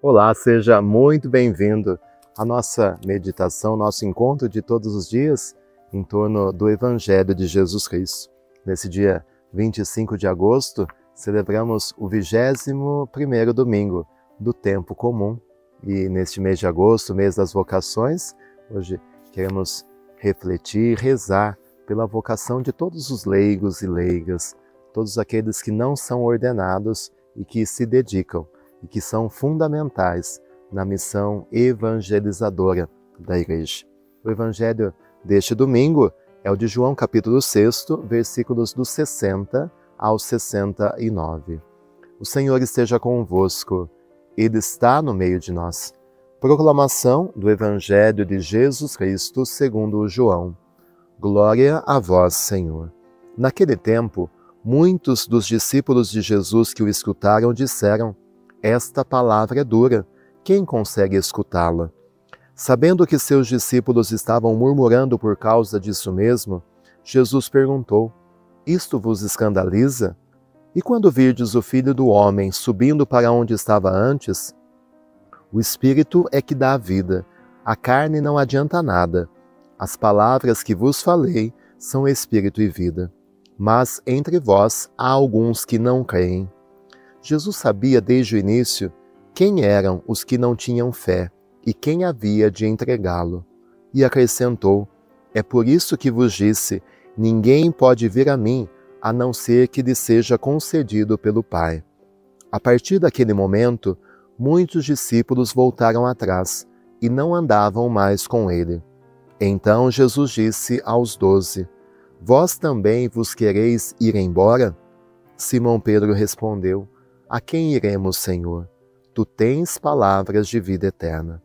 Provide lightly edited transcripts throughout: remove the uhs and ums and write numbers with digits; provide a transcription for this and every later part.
Olá, seja muito bem-vindo à nossa meditação, nosso encontro de todos os dias em torno do Evangelho de Jesus Cristo. Nesse dia 25 de agosto, celebramos o 21º domingo do tempo comum. E neste mês de agosto, mês das vocações, hoje queremos refletir, rezar pela vocação de todos os leigos e leigas, todos aqueles que não são ordenados e que se dedicam e que são fundamentais na missão evangelizadora da Igreja. O Evangelho deste domingo é o de João, capítulo 6, versículos do 60 ao 69. O Senhor esteja convosco, Ele está no meio de nós. Proclamação do Evangelho de Jesus Cristo segundo João. Glória a vós, Senhor. Naquele tempo, muitos dos discípulos de Jesus que o escutaram disseram: esta palavra é dura, quem consegue escutá-la? Sabendo que seus discípulos estavam murmurando por causa disso mesmo, Jesus perguntou: isto vos escandaliza? E quando virdes o Filho do Homem subindo para onde estava antes? O Espírito é que dá a vida, a carne não adianta nada. As palavras que vos falei são Espírito e vida. Mas entre vós há alguns que não creem. Jesus sabia desde o início quem eram os que não tinham fé e quem havia de entregá-lo. E acrescentou: é por isso que vos disse, ninguém pode vir a mim, a não ser que lhe seja concedido pelo Pai. A partir daquele momento, muitos discípulos voltaram atrás e não andavam mais com ele. Então Jesus disse aos 12, vós também vos quereis ir embora? Simão Pedro respondeu, a quem iremos, Senhor? Tu tens palavras de vida eterna.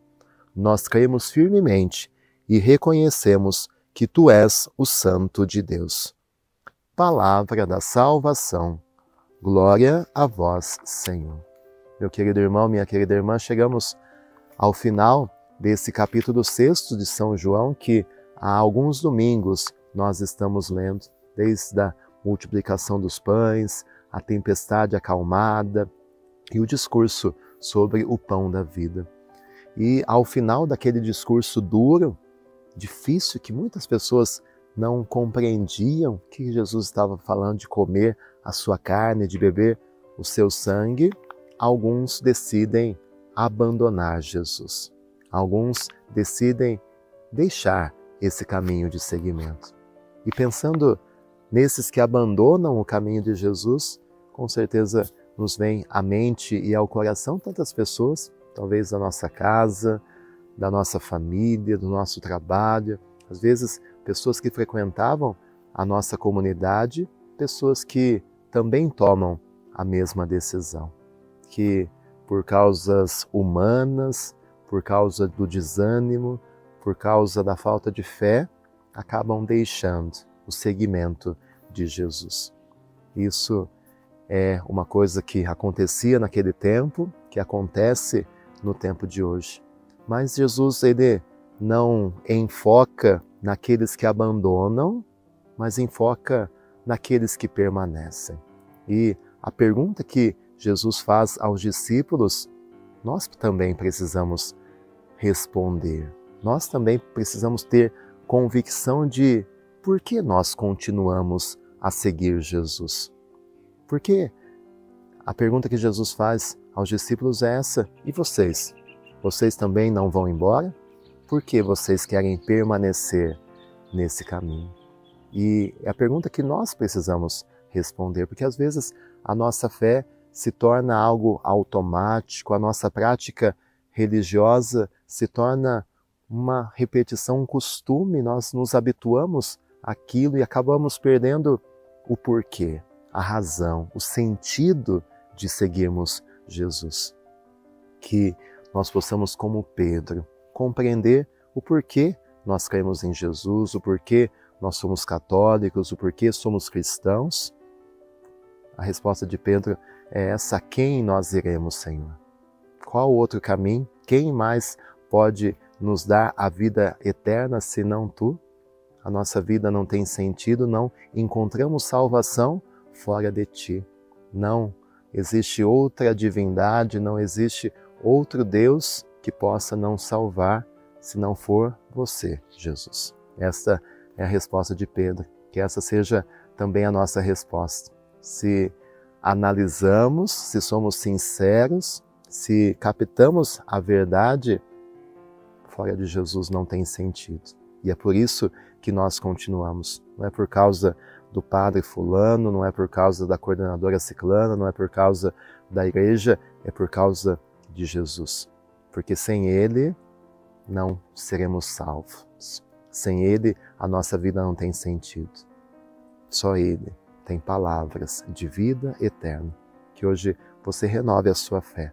Nós cremos firmemente e reconhecemos que Tu és o Santo de Deus. Palavra da salvação. Glória a vós, Senhor. Meu querido irmão, minha querida irmã, chegamos ao final desse capítulo 6 de São João, que há alguns domingos nós estamos lendo, desde a multiplicação dos pães, a tempestade acalmada e o discurso sobre o pão da vida. E ao final daquele discurso duro, difícil, que muitas pessoas não compreendiam que Jesus estava falando de comer a sua carne, de beber o seu sangue, alguns decidem abandonar Jesus. Alguns decidem deixar esse caminho de seguimento. E pensando nesses que abandonam o caminho de Jesus, com certeza nos vem à mente e ao coração tantas pessoas, talvez da nossa casa, da nossa família, do nosso trabalho, às vezes pessoas que frequentavam a nossa comunidade, pessoas que também tomam a mesma decisão, que por causas humanas, por causa do desânimo, por causa da falta de fé, acabam deixando o seguimento de Jesus. Isso é uma coisa que acontecia naquele tempo, que acontece no tempo de hoje. Mas Jesus, ele não enfoca naqueles que abandonam, mas enfoca naqueles que permanecem. E a pergunta que Jesus faz aos discípulos, nós também precisamos responder. Nós também precisamos ter convicção de por que nós continuamos a seguir Jesus. Porque a pergunta que Jesus faz aos discípulos é essa: e vocês? Vocês também não vão embora? Por que vocês querem permanecer nesse caminho? E é a pergunta que nós precisamos responder, porque às vezes a nossa fé se torna algo automático, a nossa prática religiosa se torna uma repetição, um costume, nós nos habituamos àquilo e acabamos perdendo o porquê, a razão, o sentido de seguirmos Jesus. Que nós possamos, como Pedro, compreender o porquê nós cremos em Jesus, o porquê nós somos católicos, o porquê somos cristãos. A resposta de Pedro é essa: a quem nós iremos, Senhor? Qual outro caminho? Quem mais pode nos dar a vida eterna senão Tu? A nossa vida não tem sentido, não encontramos salvação fora de Ti. Não existe outra divindade, não existe outro Deus que possa não salvar se não for você, Jesus. Esta é a resposta de Pedro. Que essa seja também a nossa resposta. Se analisamos, se somos sinceros, se captamos a verdade, fora de Jesus não tem sentido. E é por isso que nós continuamos. Não é por causa do padre fulano, não é por causa da coordenadora ciclana, não é por causa da igreja, é por causa de Jesus. Porque sem Ele não seremos salvos. Sem Ele a nossa vida não tem sentido. Só Ele tem palavras de vida eterna. Que hoje você renove a sua fé.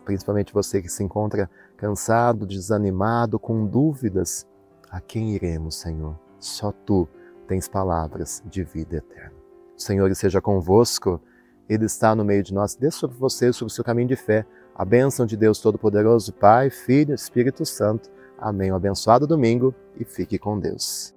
Principalmente você que se encontra cansado, desanimado, com dúvidas. A quem iremos, Senhor? Só Tu tens palavras de vida eterna. O Senhor esteja convosco, Ele está no meio de nós. Dê sobre você, sobre o seu caminho de fé, a bênção de Deus Todo-Poderoso, Pai, Filho e Espírito Santo. Amém. Um abençoado domingo e fique com Deus.